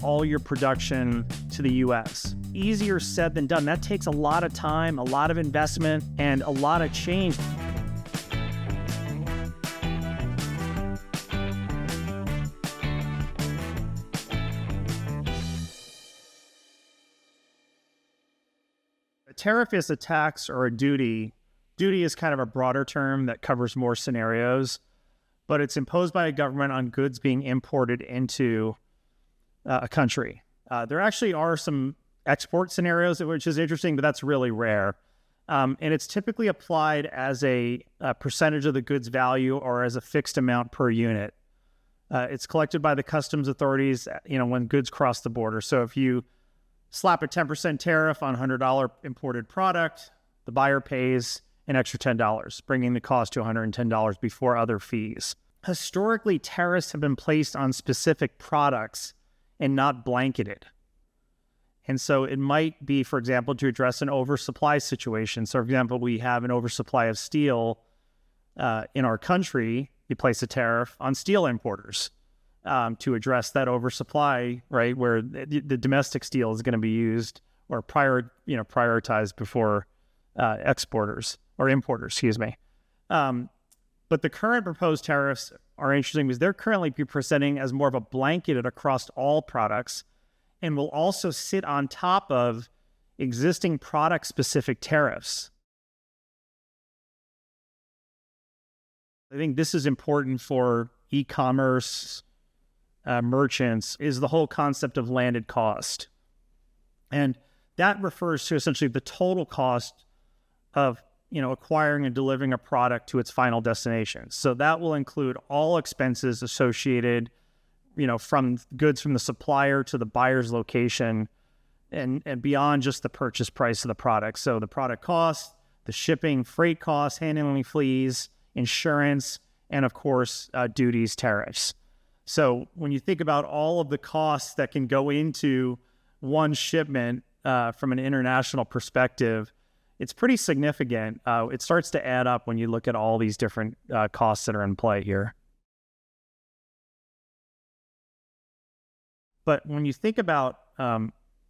all your production to the US. Easier said than done. That takes a lot of time, a lot of investment, and a lot of change. A tariff is a tax or a duty. Duty is kind of a broader term that covers more scenarios, but it's imposed by a government on goods being imported into a country. There actually are some export scenarios, which is interesting, but that's really rare. And it's typically applied as a percentage of the goods value or as a fixed amount per unit. It's collected by the customs authorities, when goods cross the border. So if you slap a 10% tariff on $100 imported product, the buyer pays an extra $10, bringing the cost to $110 before other fees. Historically, tariffs have been placed on specific products and not blanketed. And so it might be, for example, to address an oversupply situation. So, for example, we have an oversupply of steel in our country. You place a tariff on steel importers to address that oversupply, right, where the domestic steel is going to be used or prioritized before exporters or importers, excuse me. But the current proposed tariffs are interesting because they're currently presenting as more of a blanketed across all products and will also sit on top of existing product-specific tariffs. I think this is important for e-commerce merchants, is the whole concept of landed cost. And that refers to essentially the total cost of acquiring and delivering a product to its final destination. So that will include all expenses associated, from goods from the supplier to the buyer's location and beyond just the purchase price of the product. So the product cost, the shipping, freight costs, handling fees, insurance, and of course, duties, tariffs. So when you think about all of the costs that can go into one shipment from an international perspective, it's pretty significant. It starts to add up when you look at all these different costs that are in play here. But when you think about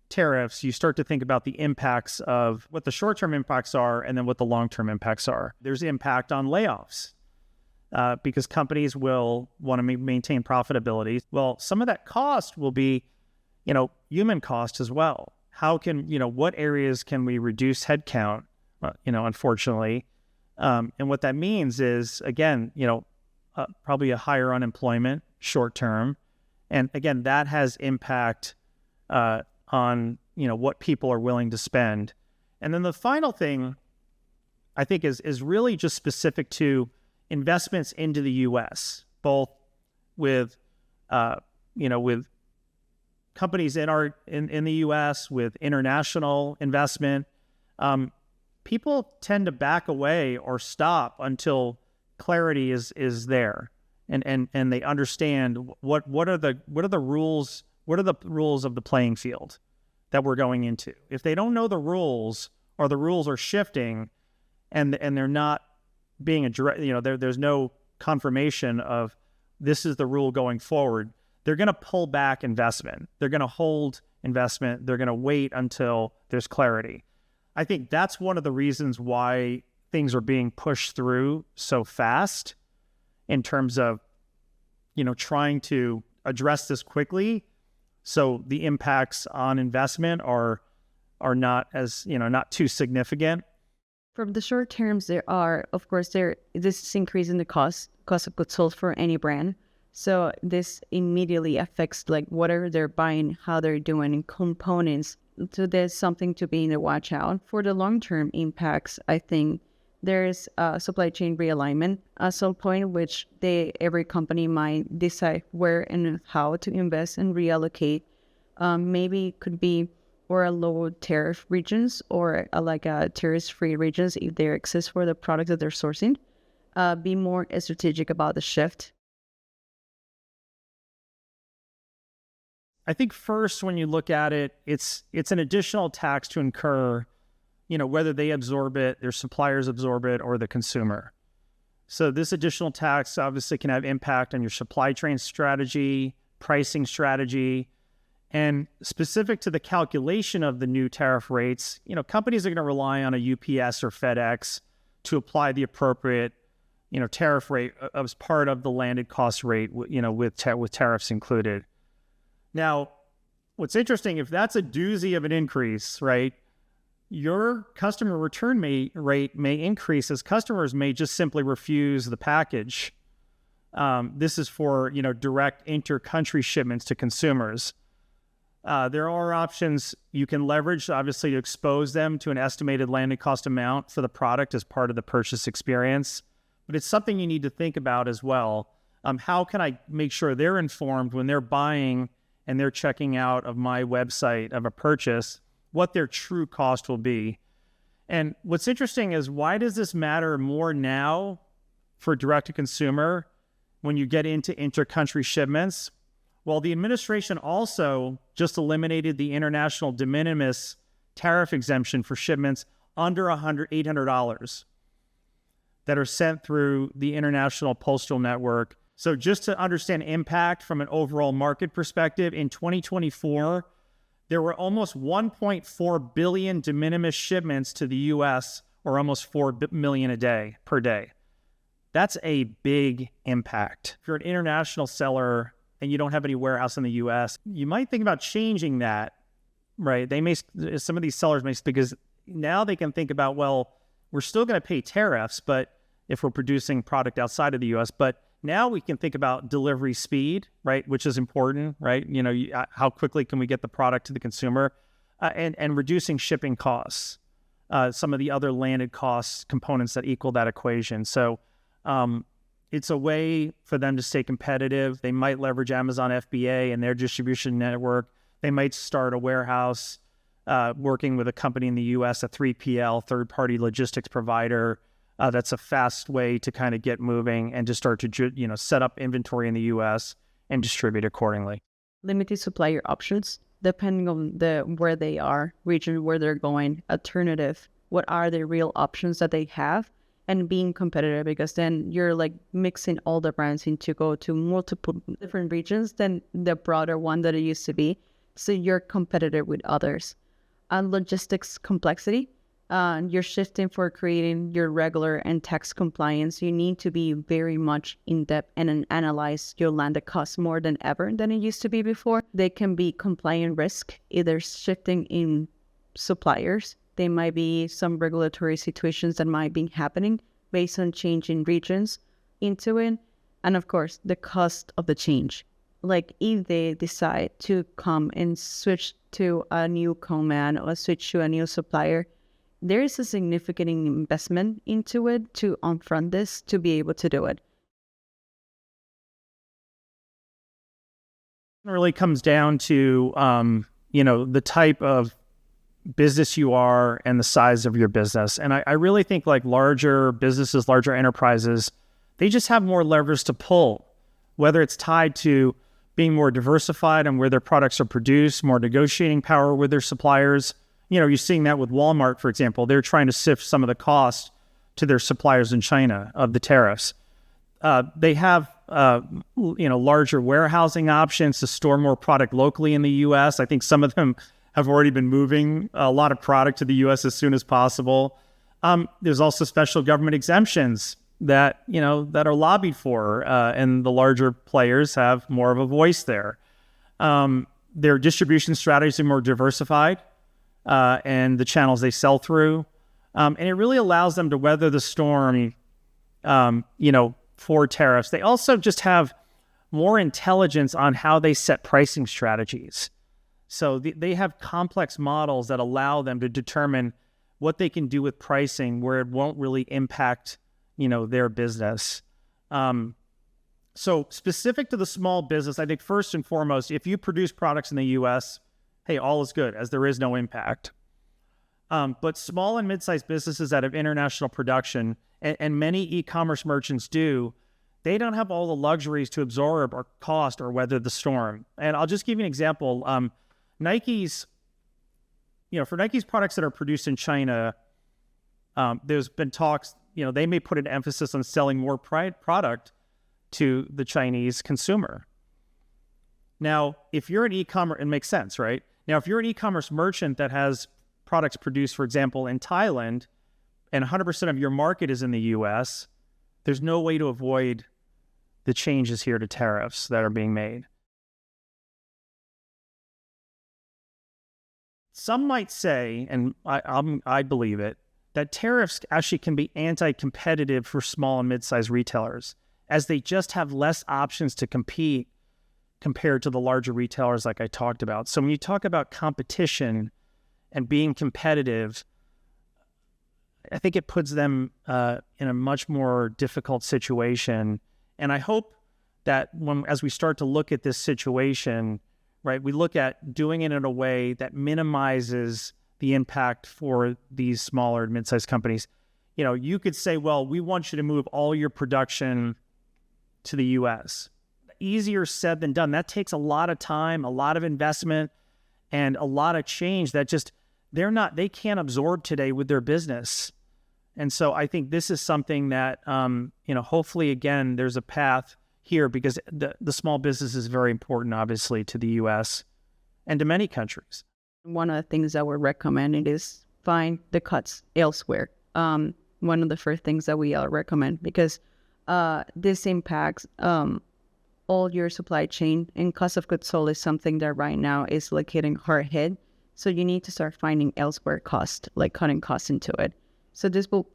tariffs, you start to think about the impacts of what the short-term impacts are and then what the long-term impacts are. There's impact on layoffs because companies will want to maintain profitability. Well, some of that cost will be, human cost as well. How can, what areas can we reduce headcount, unfortunately? And what that means is, again, probably a higher unemployment short term. And again, that has impact on, what people are willing to spend. And then the final thing I think is really just specific to investments into the U.S., both with, with companies in the U.S., with international investment. People tend to back away or stop until clarity is there, and they understand what are the rules of the playing field that we're going into. If they don't know the rules, or the rules are shifting, and they're not being addressed, there's no confirmation of this is the rule going forward, they're going to pull back investment. They're going to hold investment. They're going to wait until there's clarity. I think that's one of the reasons why things are being pushed through so fast in terms of, trying to address this quickly. So the impacts on investment are not as, not too significant. From the short terms, there are, of course, this is increasing the cost of goods sold for any brand. So this immediately affects what are they buying, how they're doing in components. So there's something to be in the watch out. For the long-term impacts, I think there's a supply chain realignment at some point, which every company might decide where and how to invest and reallocate. Maybe it could be or a low tariff regions or a tariff-free regions if they exist for the products that they're sourcing. Be more strategic about the shift. I think first, when you look at it, it's an additional tax to incur, whether they absorb it, their suppliers absorb it, or the consumer. So this additional tax obviously can have impact on your supply chain strategy, pricing strategy, And specific to the calculation of the new tariff rates, companies are going to rely on a UPS or FedEx to apply the appropriate, tariff rate as part of the landed cost rate, with tariffs included. Now, what's interesting, if that's a doozy of an increase, right, your customer return rate may increase as customers may just simply refuse the package. This is for, direct inter-country shipments to consumers. There are options you can leverage, obviously, to expose them to an estimated landed cost amount for the product as part of the purchase experience. But it's something you need to think about as well. How can I make sure they're informed when they're buying and they're checking out of my website of a purchase, what their true cost will be? And what's interesting is, why does this matter more now for direct-to-consumer when you get into inter-country shipments? Well, the administration also just eliminated the international de minimis tariff exemption for shipments under $800 that are sent through the International Postal Network. So just to understand impact from an overall market perspective, in 2024, there were almost 1.4 billion de minimis shipments to the U.S., or almost 4 million per day. That's a big impact. If you're an international seller and you don't have any warehouse in the U.S., you might think about changing that, right? Some of these sellers may, because now they can think about, well, we're still going to pay tariffs, but if we're producing product outside of the U.S., but now we can think about delivery speed, right? Which is important, right? How quickly can we get the product to the consumer, and reducing shipping costs, some of the other landed costs components that equal that equation. So, it's a way for them to stay competitive. They might leverage Amazon FBA and their distribution network. They might start a warehouse working with a company in the U.S., a 3PL, third-party logistics provider. That's a fast way to kind of get moving and to start to, set up inventory in the U.S. and distribute accordingly. Limited supplier options, depending on where they are, region where they're going, alternative, what are the real options that they have, and being competitive, because then you're like mixing all the brands in to go to multiple different regions than the broader one that it used to be. So you're competitive with others. And logistics complexity, you're shifting for creating your regular and tax compliance. You need to be very much in depth and analyze your landed costs more than ever than it used to be before. They can be compliant risk, either shifting in suppliers. There might be some regulatory situations that might be happening based on changing regions into it. And of course, the cost of the change. Like if they decide to come and switch to a new command or switch to a new supplier, there is a significant investment into it to upfront this to be able to do it. It really comes down to, the type of business you are and the size of your business. And I really think like larger businesses, larger enterprises, they just have more levers to pull, whether it's tied to being more diversified on where their products are produced, more negotiating power with their suppliers. You're seeing that with Walmart, for example. They're trying to sift some of the cost to their suppliers in China of the tariffs. They have, larger warehousing options to store more product locally in the U.S. I think some of them have already been moving a lot of product to the U.S. as soon as possible. There's also special government exemptions that are lobbied for, and the larger players have more of a voice there. Their distribution strategies are more diversified, and the channels they sell through, and it really allows them to weather the storm, for tariffs. They also just have more intelligence on how they set pricing strategies. So they have complex models that allow them to determine what they can do with pricing where it won't really impact, their business. So specific to the small business, I think first and foremost, if you produce products in the U.S., hey, all is good, as there is no impact. But small and mid-sized businesses that have international production, and many e-commerce merchants do, they don't have all the luxuries to absorb or cost or weather the storm. And I'll just give you an example. Nike's, for Nike's products that are produced in China, there's been talks, they may put an emphasis on selling more product to the Chinese consumer. Now, if you're an e-commerce, it makes sense, right? Now, if you're an e-commerce merchant that has products produced, for example, in Thailand, and 100% of your market is in the US, there's no way to avoid the changes here to tariffs that are being made. Some might say, and I believe it, that tariffs actually can be anti-competitive for small and mid-sized retailers, as they just have less options to compete compared to the larger retailers like I talked about. So when you talk about competition and being competitive, I think it puts them in a much more difficult situation. And I hope that as we start to look at this situation, right, we look at doing it in a way that minimizes the impact for these smaller and mid-sized companies. You could say, well, we want you to move all your production to the US. Easier said than done. That takes a lot of time, a lot of investment, and a lot of change that just they can't absorb today with their business. And so I think this is something that, hopefully, again, there's a path here, because the small business is very important, obviously, to the U.S. and to many countries. One of the things that we're recommending is find the cuts elsewhere. One of the first things that we recommend, because this impacts all your supply chain, and cost of goods sold is something that right now is like hitting hard hit. So you need to start finding elsewhere cost, like cutting costs into it. So this will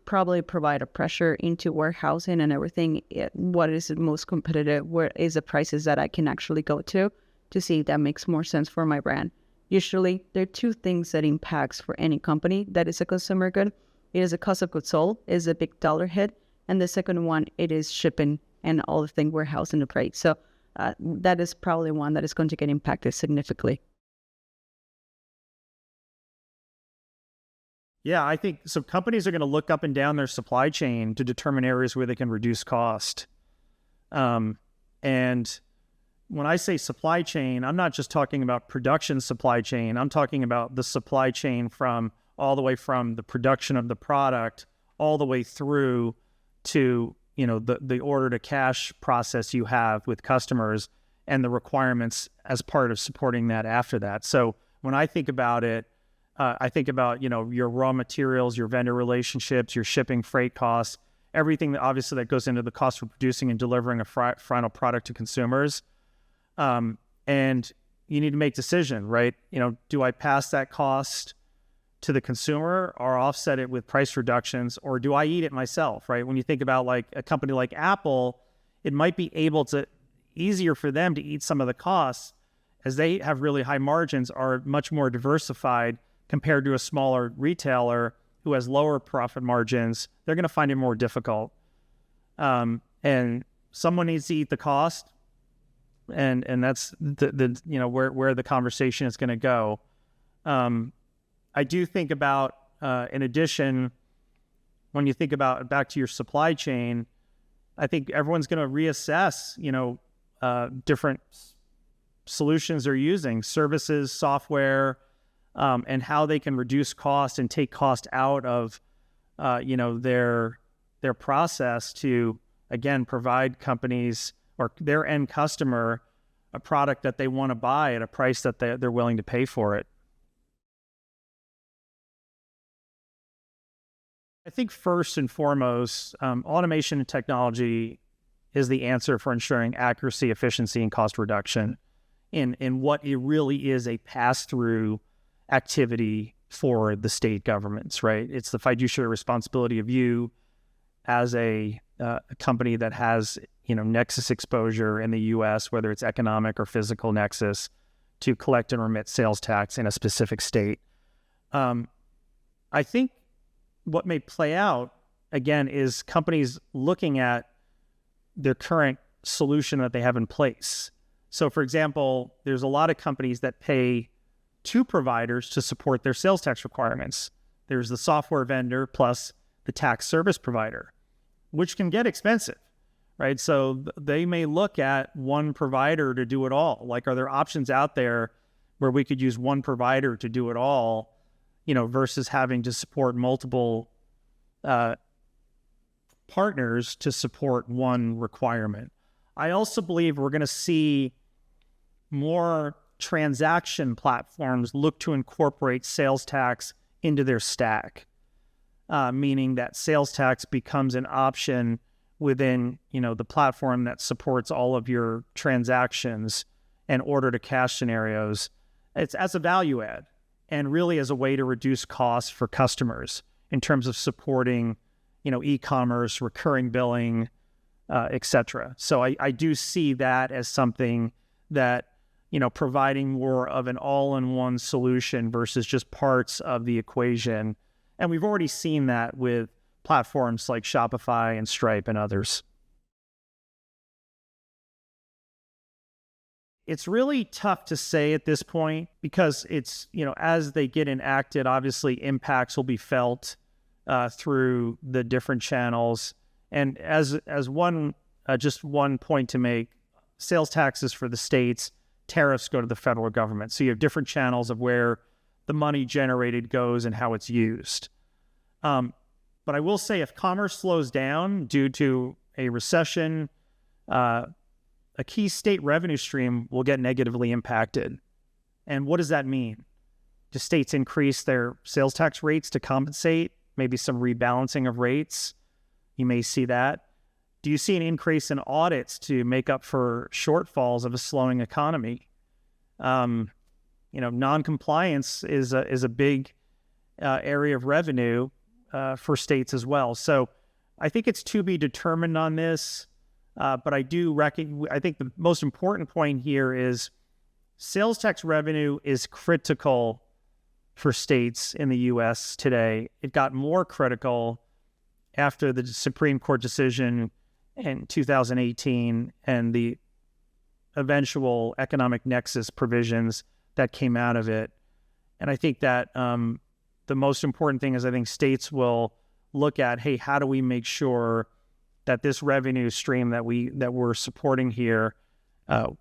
probably provide a pressure into warehousing and everything. What is the most competitive? Where is the prices that I can actually go to see if that makes more sense for my brand? Usually, there are two things that impacts for any company that is a consumer good. It is a cost of goods sold, is a big dollar hit. And the second one, it is shipping and all the things warehousing the freight. So that is probably one that is going to get impacted significantly. Yeah, I think so. Companies are going to look up and down their supply chain to determine areas where they can reduce cost. And when I say supply chain, I'm not just talking about production supply chain. I'm talking about the supply chain from all the way from the production of the product all the way through to the order to cash process you have with customers and the requirements as part of supporting that after that. So when I think about it, I think about, your raw materials, your vendor relationships, your shipping, freight costs, everything that obviously that goes into the cost of producing and delivering a final product to consumers. And you need to make a decision, right? Do I pass that cost to the consumer or offset it with price reductions, or do I eat it myself, right? When you think about like a company like Apple, it might be easier for them to eat some of the costs, as they have really high margins, are much more diversified compared to a smaller retailer who has lower profit margins. They're going to find it more difficult. And someone needs to eat the cost. And that's where the conversation is going to go. I do think about, in addition, when you think about back to your supply chain, I think everyone's going to reassess, different solutions they're using, services, software, and how they can reduce cost and take cost out of, their process to, again, provide companies or their end customer a product that they want to buy at a price that they're willing to pay for it. I think first and foremost, automation and technology is the answer for ensuring accuracy, efficiency, and cost reduction in what it really is a pass-through activity for the state governments, right? It's the fiduciary responsibility of you as a company that has, nexus exposure in the U.S., whether it's economic or physical nexus, to collect and remit sales tax in a specific state. I think what may play out, again, is companies looking at their current solution that they have in place. So, for example, there's a lot of companies that pay two providers to support their sales tax requirements. There's the software vendor plus the tax service provider, which can get expensive, right? So they may look at one provider to do it all. Like, are there options out there where we could use one provider to do it all, versus having to support multiple partners to support one requirement? I also believe we're going to see more transaction platforms look to incorporate sales tax into their stack, meaning that sales tax becomes an option within, the platform that supports all of your transactions and order to cash scenarios. It's as a value add and really as a way to reduce costs for customers in terms of supporting, e-commerce, recurring billing, et cetera. So I do see that as something that, providing more of an all-in-one solution versus just parts of the equation. And we've already seen that with platforms like Shopify and Stripe and others. It's really tough to say at this point because it's, as they get enacted, obviously impacts will be felt through the different channels. And as one, just one point to make, sales taxes for the states, tariffs go to the federal government. So you have different channels of where the money generated goes and how it's used. But I will say if commerce slows down due to a recession, a key state revenue stream will get negatively impacted. And what does that mean? Do states increase their sales tax rates to compensate? Maybe some rebalancing of rates? You may see that. Do you see an increase in audits to make up for shortfalls of a slowing economy? Non-compliance is a big area of revenue for states as well. So I think it's to be determined on this. But I think the most important point here is sales tax revenue is critical for states in the U.S. today. It got more critical after the Supreme Court decision in 2018 and the eventual economic nexus provisions that came out of it. And I think that the most important thing is I think states will look at, hey, how do we make sure that this revenue stream that we're supporting here,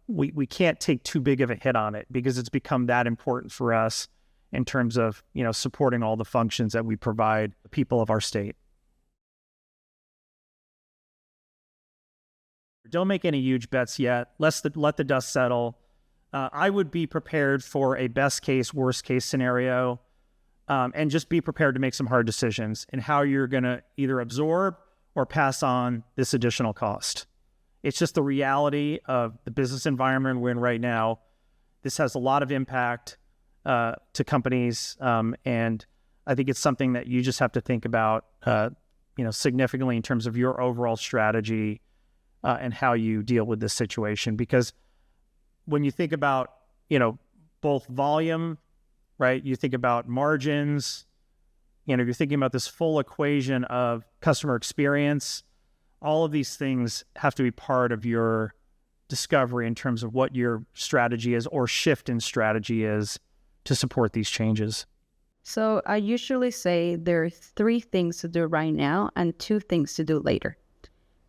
we can't take too big of a hit on it because it's become that important for us in terms of, supporting all the functions that we provide the people of our state. Don't make any huge bets yet. Let the dust settle. I would be prepared for a best case, worst case scenario, and just be prepared to make some hard decisions in how you're going to either absorb or pass on this additional cost. It's just the reality of the business environment we're in right now. This has a lot of impact to companies, and I think it's something that you just have to think about, significantly in terms of your overall strategy and how you deal with this situation. Because when you think about, both volume, right? You think about margins. You're thinking about this full equation of customer experience. All of these things have to be part of your discovery in terms of what your strategy is or shift in strategy is to support these changes. So I usually say there are 3 things to do right now and 2 things to do later.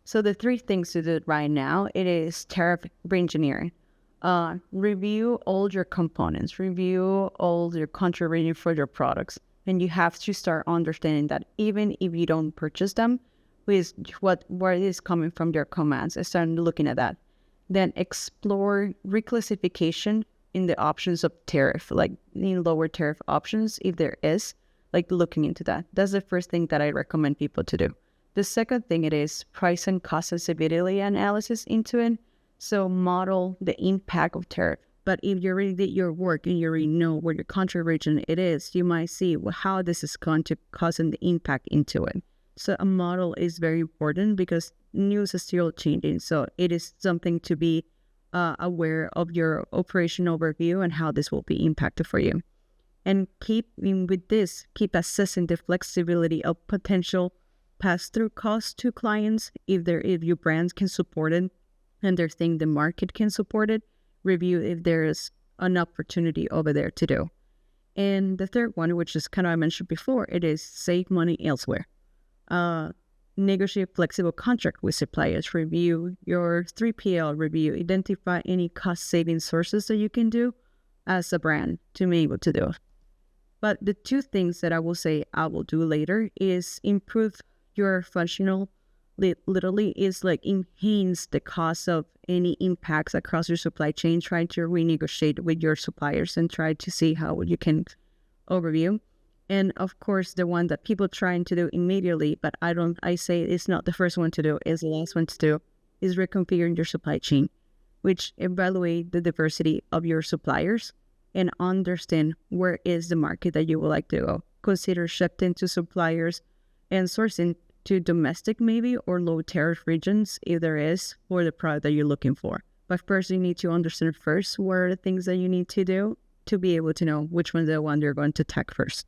So the 3 things to do right now, it is tariff reengineering. Review all your components, review all your country rating for your products. And you have to start understanding that even if you don't purchase them, with where it is coming from their commands, and start looking at that. Then explore reclassification in the options of tariff, like in lower tariff options, if there is, like looking into that. That's the first thing that I recommend people to do. The second thing it is price and cost sensitivity analysis into it. So model the impact of tariff. But if you already did your work and you already know where your country region it is, you might see how this is going to cause an impact into it. So a model is very important because news is still changing. So it is something to be aware of your operational overview and how this will be impacted for you. And keep assessing the flexibility of potential pass-through costs to clients if your brands can support it and they think the market can support it. Review if there's an opportunity over there to do. And the third one, which is kind of I mentioned before, it is save money elsewhere. Negotiate flexible contract with suppliers. Review your 3PL review. Identify any cost-saving sources that you can do as a brand to be able to do. But the 2 things that I will say I will do later is improve your functional literally is like enhance the cost of any impacts across your supply chain, try to renegotiate with your suppliers and try to see how you can overview. And of course, the one that people trying to do immediately, but I say it's not the first one to do, is the last one to do, is reconfiguring your supply chain, which evaluate the diversity of your suppliers and understand where is the market that you would like to go. Consider shifting to suppliers and sourcing to domestic maybe or low tariff regions if there is for the product that you're looking for. But first, you need to understand first what are the things that you need to do to be able to know which one's the one you're going to attack first.